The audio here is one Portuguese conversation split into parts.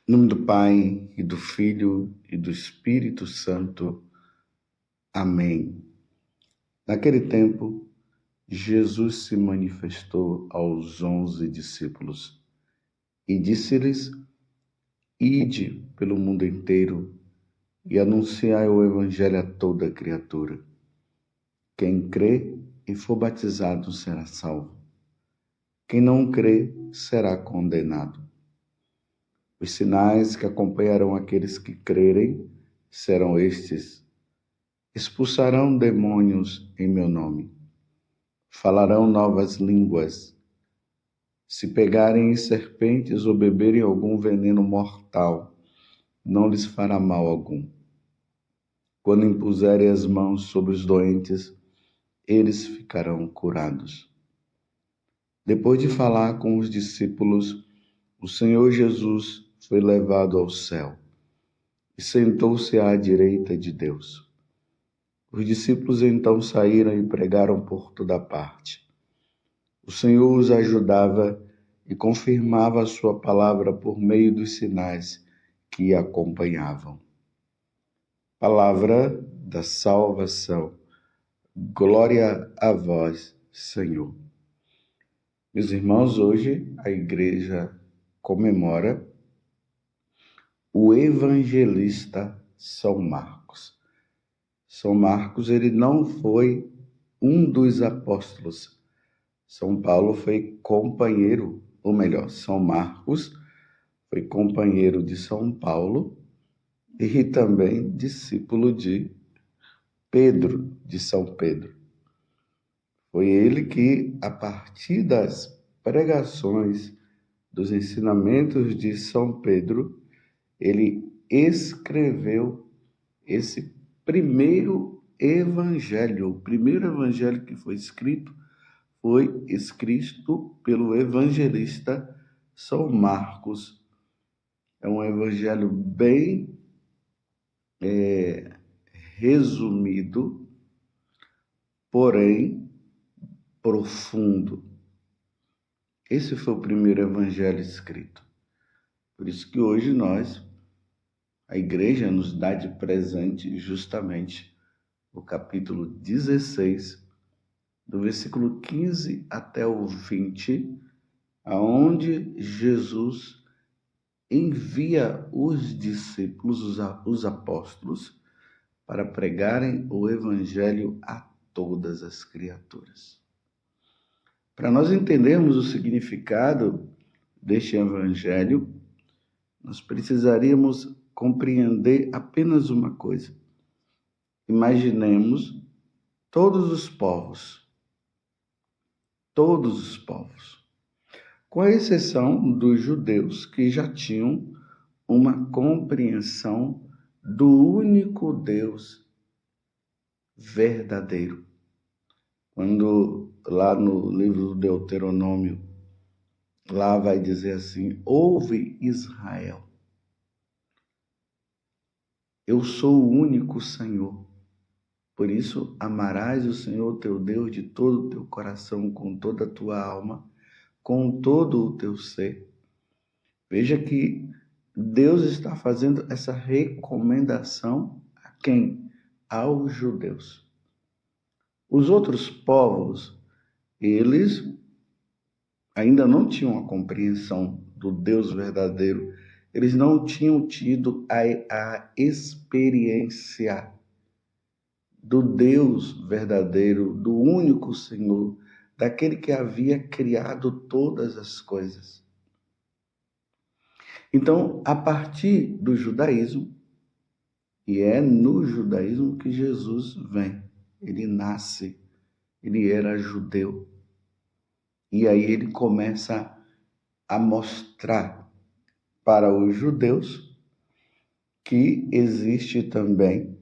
Em nome do Pai, e do Filho, e do Espírito Santo. Amém. Naquele tempo, Jesus se manifestou aos 11 discípulos e disse-lhes: Ide pelo mundo inteiro e anunciai o Evangelho a toda criatura. Quem crê e for batizado será salvo. Quem não crê será condenado. Os sinais que acompanharão aqueles que crerem serão estes: expulsarão demônios em meu nome, falarão novas línguas, se pegarem em serpentes ou beberem algum veneno mortal, não lhes fará mal algum. Quando impuserem as mãos sobre os doentes, eles ficarão curados. Depois de falar com os discípulos, o Senhor Jesus foi levado ao céu e sentou-se à direita de Deus. Os discípulos então saíram e pregaram por toda parte. O Senhor os ajudava e confirmava a sua palavra por meio dos sinais que a acompanhavam. Palavra da salvação. Glória a vós, Senhor. Meus irmãos, hoje a igreja comemora o evangelista São Marcos. São Marcos, ele não foi um dos apóstolos. São Paulo foi companheiro, ou melhor, São Marcos foi companheiro de São Paulo e também discípulo de Pedro, de São Pedro. Foi ele que, a partir das pregações, dos ensinamentos de São Pedro, ele escreveu esse primeiro evangelho. O primeiro evangelho que foi escrito pelo evangelista São Marcos. É um evangelho bem resumido, porém profundo. Esse foi o primeiro evangelho escrito. Por isso que hoje a igreja nos dá de presente justamente o capítulo 16, do versículo 15 até o 20, aonde Jesus envia os discípulos, os apóstolos, para pregarem o evangelho a todas as criaturas. Para nós entendermos o significado deste evangelho, nós precisaríamos compreender apenas uma coisa. Imaginemos todos os povos, com exceção dos judeus que já tinham uma compreensão do único Deus verdadeiro. Quando lá no livro do Deuteronômio, lá vai dizer assim: ouve Israel, eu sou o único Senhor. Por isso, amarás o Senhor teu Deus de todo o teu coração, com toda a tua alma, com todo o teu ser. Veja que Deus está fazendo essa recomendação a quem? Aos judeus. Os outros povos, eles ainda não tinham a compreensão do Deus verdadeiro. Eles não tinham tido a experiência do Deus verdadeiro, do único Senhor, daquele que havia criado todas as coisas. Então, a partir do judaísmo, e é no judaísmo que Jesus vem, ele nasce, ele era judeu, e aí ele começa a mostrar para os judeus que existe também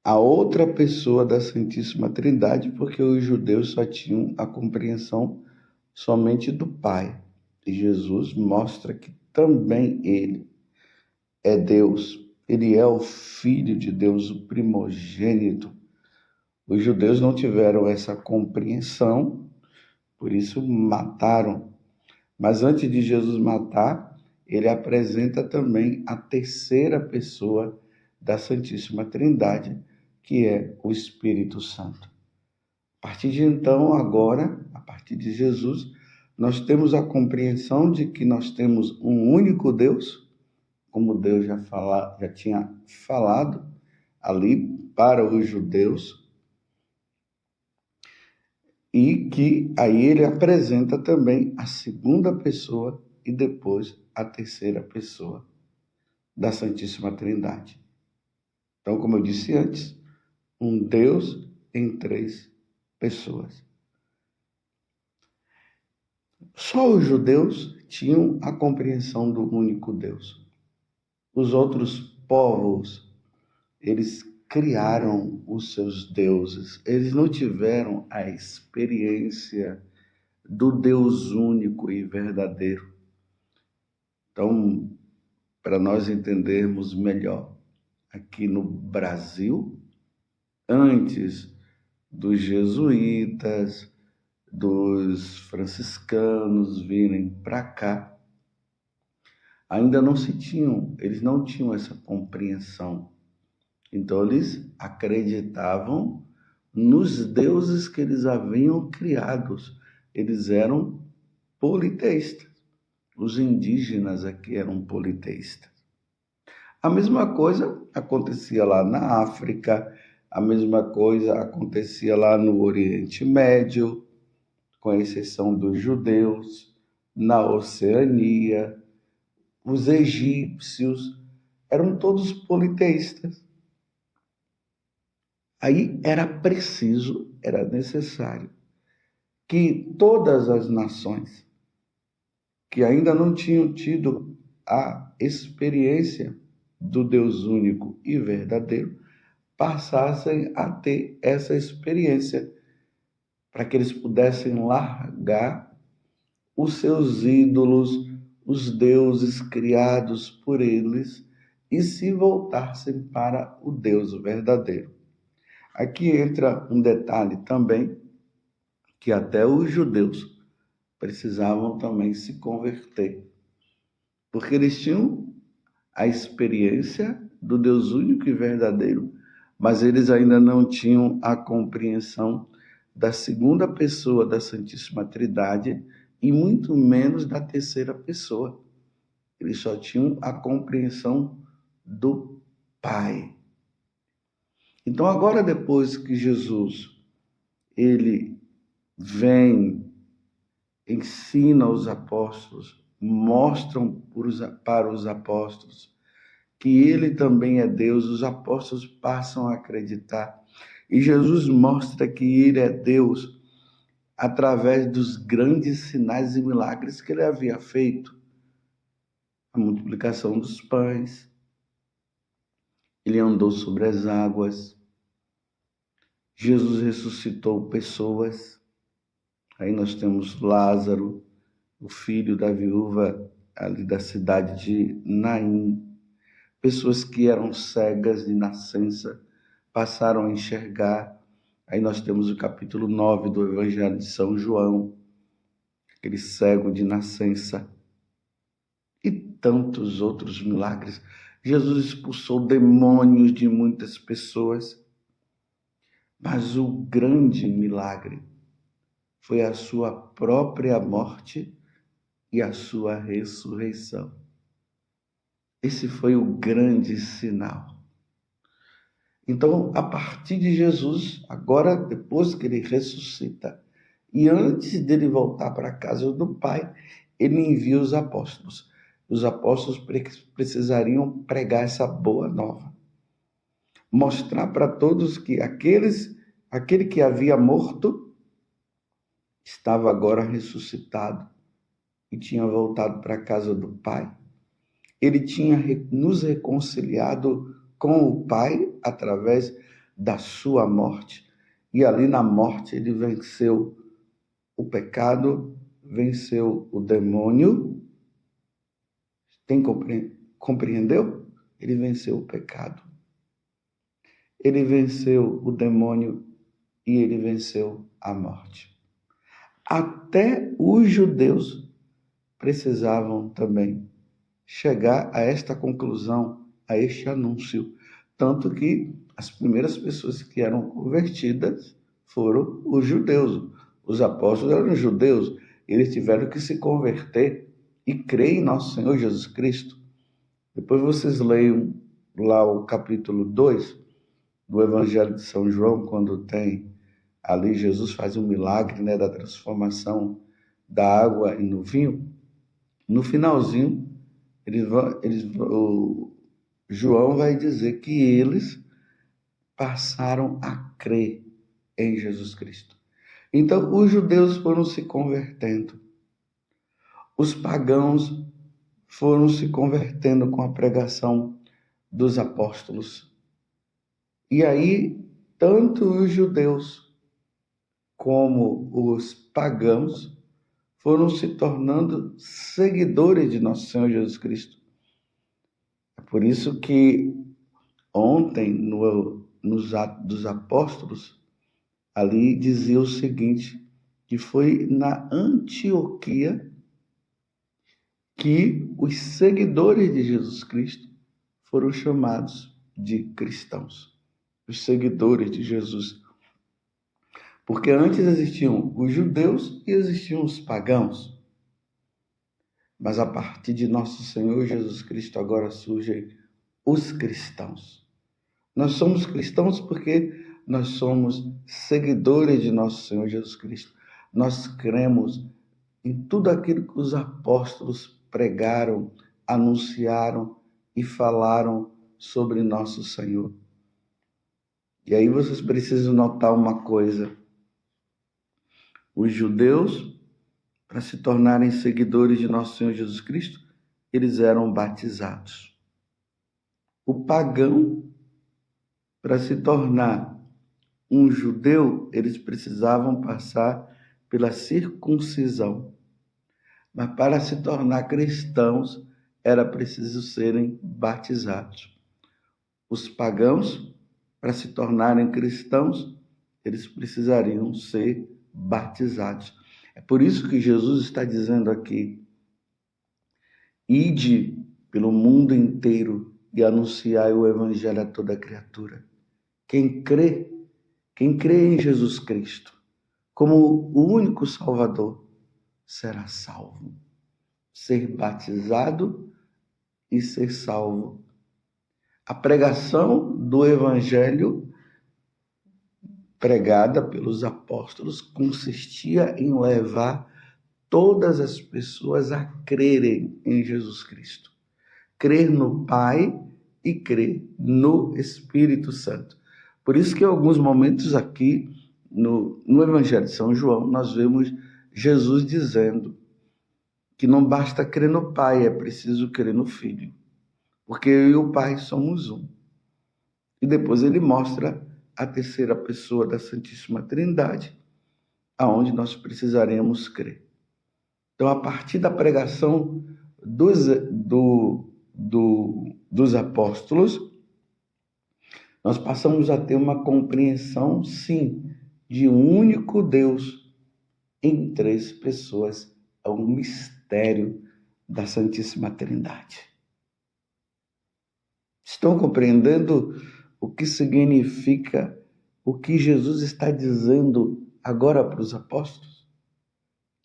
a outra pessoa da Santíssima Trindade, porque os judeus só tinham a compreensão somente do Pai. E Jesus mostra que também ele é Deus, ele é o Filho de Deus, o primogênito. Os judeus não tiveram essa compreensão, por isso mataram Mas antes de Jesus matar, ele apresenta também a terceira pessoa da Santíssima Trindade, que é o Espírito Santo. A partir de então, agora, a partir de Jesus, nós temos a compreensão de que nós temos um único Deus, como Deus já tinha falado ali para os judeus, e que aí ele apresenta também a segunda pessoa e depois a terceira pessoa da Santíssima Trindade. Então, como eu disse antes, um Deus em três pessoas. Só os judeus tinham a compreensão do único Deus. Os outros povos, eles criaram os seus deuses. Eles não tiveram a experiência do Deus único e verdadeiro. Então, para nós entendermos melhor, aqui no Brasil, antes dos jesuítas, dos franciscanos virem para cá, eles não tinham essa compreensão. Então eles acreditavam nos deuses que eles haviam criados. Eles eram politeístas. Os indígenas aqui eram politeístas. A mesma coisa acontecia lá na África, a mesma coisa acontecia lá no Oriente Médio, com exceção dos judeus, na Oceania. Os egípcios eram todos politeístas. Aí era necessário que todas as nações que ainda não tinham tido a experiência do Deus único e verdadeiro passassem a ter essa experiência, para que eles pudessem largar os seus ídolos, os deuses criados por eles, e se voltassem para o Deus verdadeiro. Aqui entra um detalhe também, que até os judeus precisavam também se converter, porque eles tinham a experiência do Deus único e verdadeiro, mas eles ainda não tinham a compreensão da segunda pessoa da Santíssima Trindade e muito menos da terceira pessoa. Eles só tinham a compreensão do Pai. Então agora, depois que Jesus ele vem, ensina os apóstolos, mostram para os apóstolos que ele também é Deus, os apóstolos passam a acreditar. E Jesus mostra que ele é Deus através dos grandes sinais e milagres que ele havia feito. A multiplicação dos pães, ele andou sobre as águas, Jesus ressuscitou pessoas. Aí nós temos Lázaro, o filho da viúva ali da cidade de Naim. Pessoas que eram cegas de nascença passaram a enxergar. Aí nós temos o capítulo 9 do Evangelho de São João, aquele cego de nascença. E tantos outros milagres. Jesus expulsou demônios de muitas pessoas. Mas o grande milagre foi a sua própria morte e a sua ressurreição. Esse foi o grande sinal. Então, a partir de Jesus, agora, depois que ele ressuscita, e antes dele voltar para a casa do Pai, ele envia os apóstolos. Os apóstolos precisariam pregar essa boa nova. Mostrar para todos que aquele que havia morto estava agora ressuscitado e tinha voltado para a casa do Pai. Ele tinha nos reconciliado com o Pai através da sua morte. E ali na morte ele venceu o pecado, venceu o demônio. Compreendeu? Ele venceu o pecado. Ele venceu o demônio e ele venceu a morte. Até os judeus precisavam também chegar a esta conclusão, a este anúncio. Tanto que as primeiras pessoas que eram convertidas foram os judeus. Os apóstolos eram judeus, eles tiveram que se converter e crer em nosso Senhor Jesus Cristo. Depois vocês leiam lá o capítulo 2 do Evangelho de São João, quando tem ali Jesus faz um milagre, né, da transformação da água no vinho. No finalzinho, o João vai dizer que eles passaram a crer em Jesus Cristo. Então, os judeus foram se convertendo. Os pagãos foram se convertendo com a pregação dos apóstolos. E aí, tanto os judeus como os pagãos foram se tornando seguidores de nosso Senhor Jesus Cristo. É por isso que ontem, nos Atos dos Apóstolos, ali dizia o seguinte, que foi na Antioquia que os seguidores de Jesus Cristo foram chamados de cristãos. Os seguidores de Jesus. Porque antes existiam os judeus e existiam os pagãos. Mas a partir de nosso Senhor Jesus Cristo agora surgem os cristãos. Nós somos cristãos porque nós somos seguidores de nosso Senhor Jesus Cristo. Nós cremos em tudo aquilo que os apóstolos pregaram, anunciaram e falaram sobre nosso Senhor. E aí vocês precisam notar uma coisa. Os judeus, para se tornarem seguidores de nosso Senhor Jesus Cristo, eles eram batizados. O pagão, para se tornar um judeu, eles precisavam passar pela circuncisão. Mas para se tornar cristãos, era preciso serem batizados. Os pagãos, para se tornarem cristãos, eles precisariam ser batizados. É por isso que Jesus está dizendo aqui: ide pelo mundo inteiro e anunciai o evangelho a toda criatura. Quem crê em Jesus Cristo como o único Salvador, será salvo. Ser batizado e ser salvo. A pregação do evangelho pregada pelos apóstolos consistia em levar todas as pessoas a crerem em Jesus Cristo. Crer no Pai e crer no Espírito Santo. Por isso que em alguns momentos aqui no Evangelho de São João nós vemos Jesus dizendo que não basta crer no Pai, é preciso crer no Filho. Porque eu e o Pai somos um. E depois ele mostra a terceira pessoa da Santíssima Trindade, aonde nós precisaremos crer. Então, a partir da pregação dos apóstolos, nós passamos a ter uma compreensão, sim, de um único Deus em três pessoas. É um mistério da Santíssima Trindade. Estão compreendendo o que significa o que Jesus está dizendo agora para os apóstolos?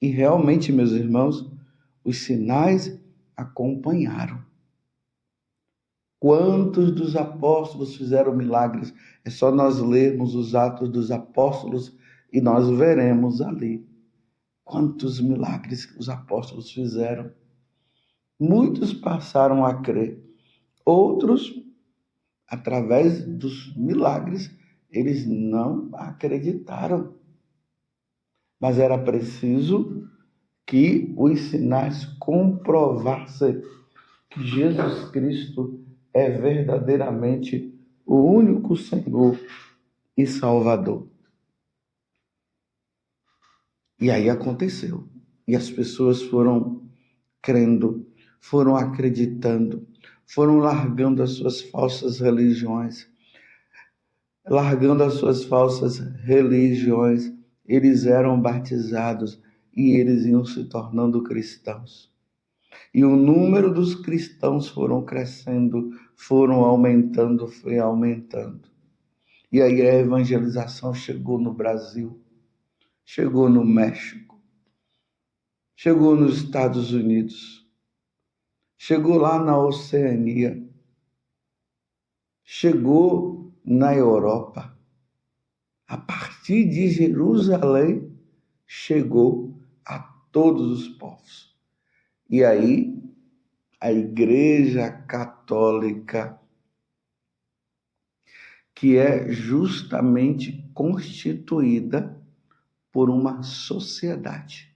E realmente, meus irmãos, os sinais acompanharam. Quantos dos apóstolos fizeram milagres? É só nós lermos os Atos dos Apóstolos e nós veremos ali quantos milagres os apóstolos fizeram. Muitos passaram a crer. Outros, através dos milagres, eles não acreditaram. Mas era preciso que os sinais comprovassem que Jesus Cristo é verdadeiramente o único Senhor e Salvador. E aí aconteceu. E as pessoas foram crendo, foram acreditando, foram largando as suas falsas religiões. Eles eram batizados e eles iam se tornando cristãos. E o número dos cristãos foram crescendo, foram aumentando, foi aumentando. E aí a evangelização chegou no Brasil, chegou no México, chegou nos Estados Unidos, chegou lá na Oceania, chegou na Europa. A partir de Jerusalém, chegou a todos os povos. E aí, a Igreja Católica, que é justamente constituída por uma sociedade,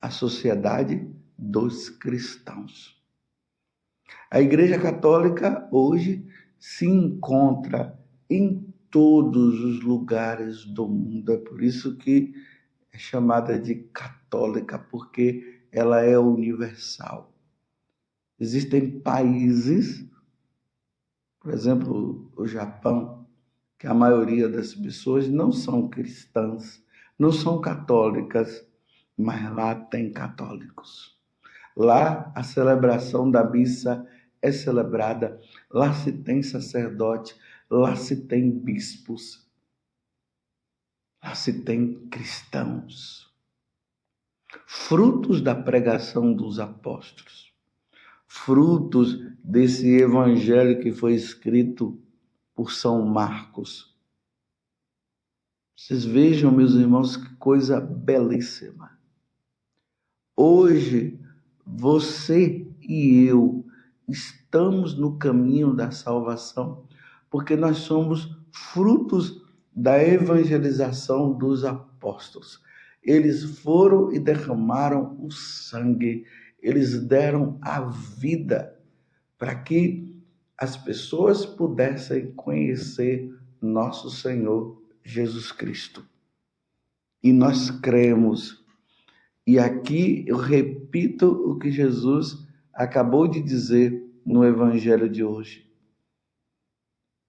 a sociedade dos cristãos. A Igreja Católica hoje se encontra em todos os lugares do mundo. É por isso que é chamada de católica, porque ela é universal. Existem países, por exemplo, o Japão, que a maioria das pessoas não são cristãs, não são católicas, mas lá tem católicos. Lá a celebração da missa é celebrada, lá se tem sacerdote, lá se tem bispos, lá se tem cristãos. Frutos da pregação dos apóstolos, frutos desse evangelho que foi escrito por São Marcos. Vocês vejam, meus irmãos, que coisa belíssima. Hoje, você e eu estamos no caminho da salvação, porque nós somos frutos da evangelização dos apóstolos. Eles foram e derramaram o sangue, eles deram a vida para que as pessoas pudessem conhecer nosso Senhor Jesus Cristo. E nós cremos. E aqui eu repito o que Jesus acabou de dizer no Evangelho de hoje.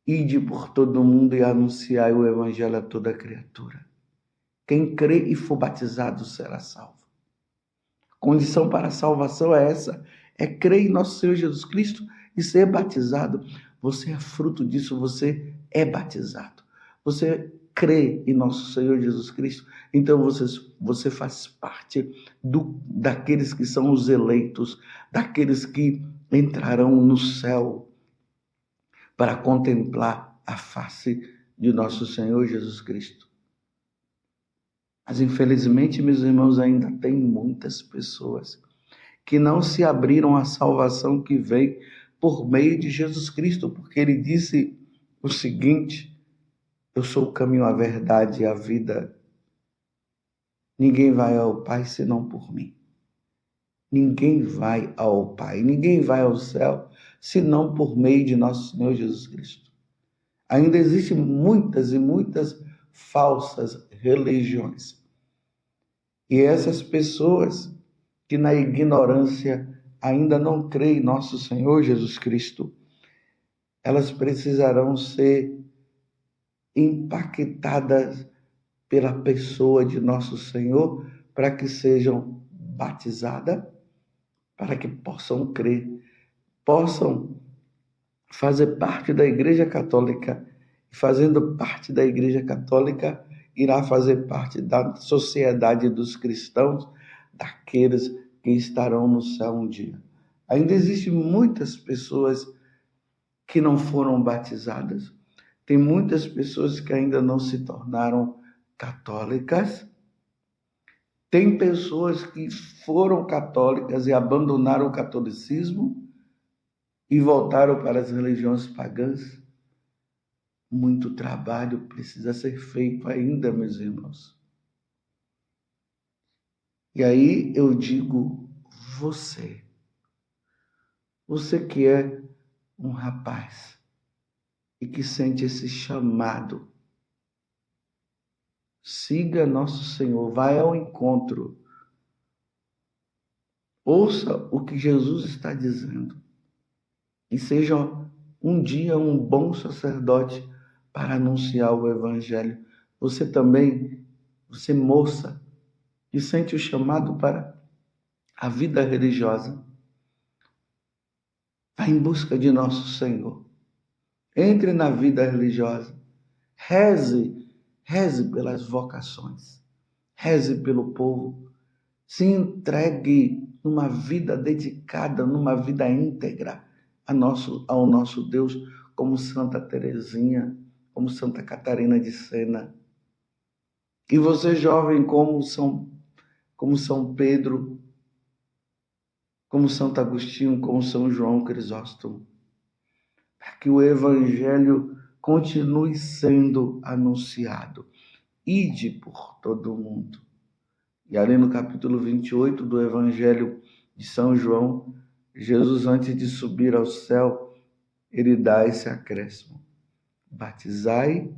Ide por todo mundo e anunciai o Evangelho a toda criatura. Quem crê e for batizado será salvo. A condição para a salvação é essa, é crer em nosso Senhor Jesus Cristo e ser batizado. Você é fruto disso, você é batizado. Você crê em nosso Senhor Jesus Cristo, então você faz parte daqueles que são os eleitos, daqueles que entrarão no céu para contemplar a face de nosso Senhor Jesus Cristo. Mas infelizmente, meus irmãos, ainda tem muitas pessoas que não se abriram à salvação que vem por meio de Jesus Cristo, porque ele disse o seguinte: eu sou o caminho, a verdade e a vida. Ninguém vai ao Pai senão por mim. Ninguém vai ao Pai, ninguém vai ao céu senão por meio de nosso Senhor Jesus Cristo. Ainda existem muitas e muitas falsas religiões. E essas pessoas que na ignorância ainda não creem em nosso Senhor Jesus Cristo, elas precisarão ser impactadas pela pessoa de nosso Senhor para que sejam batizadas, para que possam crer, possam fazer parte da Igreja Católica. E fazendo parte da Igreja Católica, irá fazer parte da sociedade dos cristãos, daqueles que estarão no céu um dia. Ainda existem muitas pessoas que não foram batizadas. Tem muitas pessoas que ainda não se tornaram católicas. Tem pessoas que foram católicas e abandonaram o catolicismo e voltaram para as religiões pagãs. Muito trabalho precisa ser feito ainda, meus irmãos. E aí eu digo, você que é um rapaz e que sente esse chamado, siga nosso Senhor, vai ao encontro. Ouça o que Jesus está dizendo e seja um dia um bom sacerdote para anunciar o Evangelho. Você também, você moça, que sente o chamado para a vida religiosa, vá em busca de nosso Senhor. Entre na vida religiosa. Reze pelas vocações. Reze pelo povo. Se entregue numa vida dedicada, numa vida íntegra ao nosso Deus, como Santa Teresinha, como Santa Catarina de Sena. E você, jovem, como São Pedro, como Santo Agostinho, como São João Crisóstomo, para que o Evangelho continue sendo anunciado. Ide por todo o mundo. E ali no capítulo 28 do Evangelho de São João, Jesus, antes de subir ao céu, ele dá esse acréscimo: batizai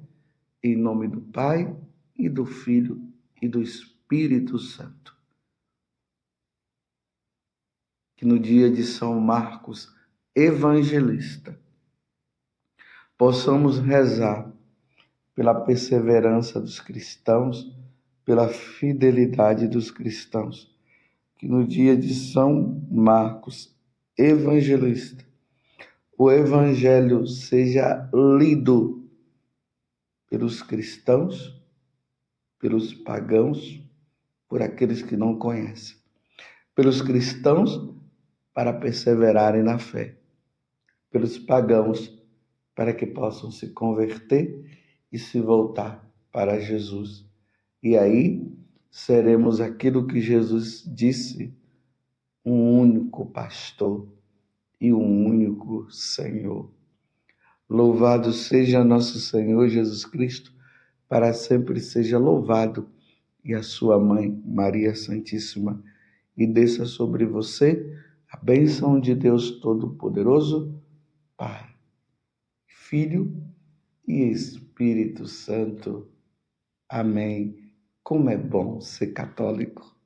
em nome do Pai e do Filho e do Espírito Santo. Que no dia de São Marcos Evangelista possamos rezar pela perseverança dos cristãos, pela fidelidade dos cristãos. Que no dia de São Marcos Evangelista o Evangelho seja lido pelos cristãos, pelos pagãos, por aqueles que não conhecem. Pelos cristãos, para perseverarem na fé. Pelos pagãos, para que possam se converter e se voltar para Jesus. E aí seremos aquilo que Jesus disse: um único pastor e um único Senhor. Louvado seja nosso Senhor Jesus Cristo, para sempre seja louvado, e a sua mãe, Maria Santíssima, e desça sobre você a bênção de Deus Todo-Poderoso, Pai, Filho e Espírito Santo. Amém. Como é bom ser católico.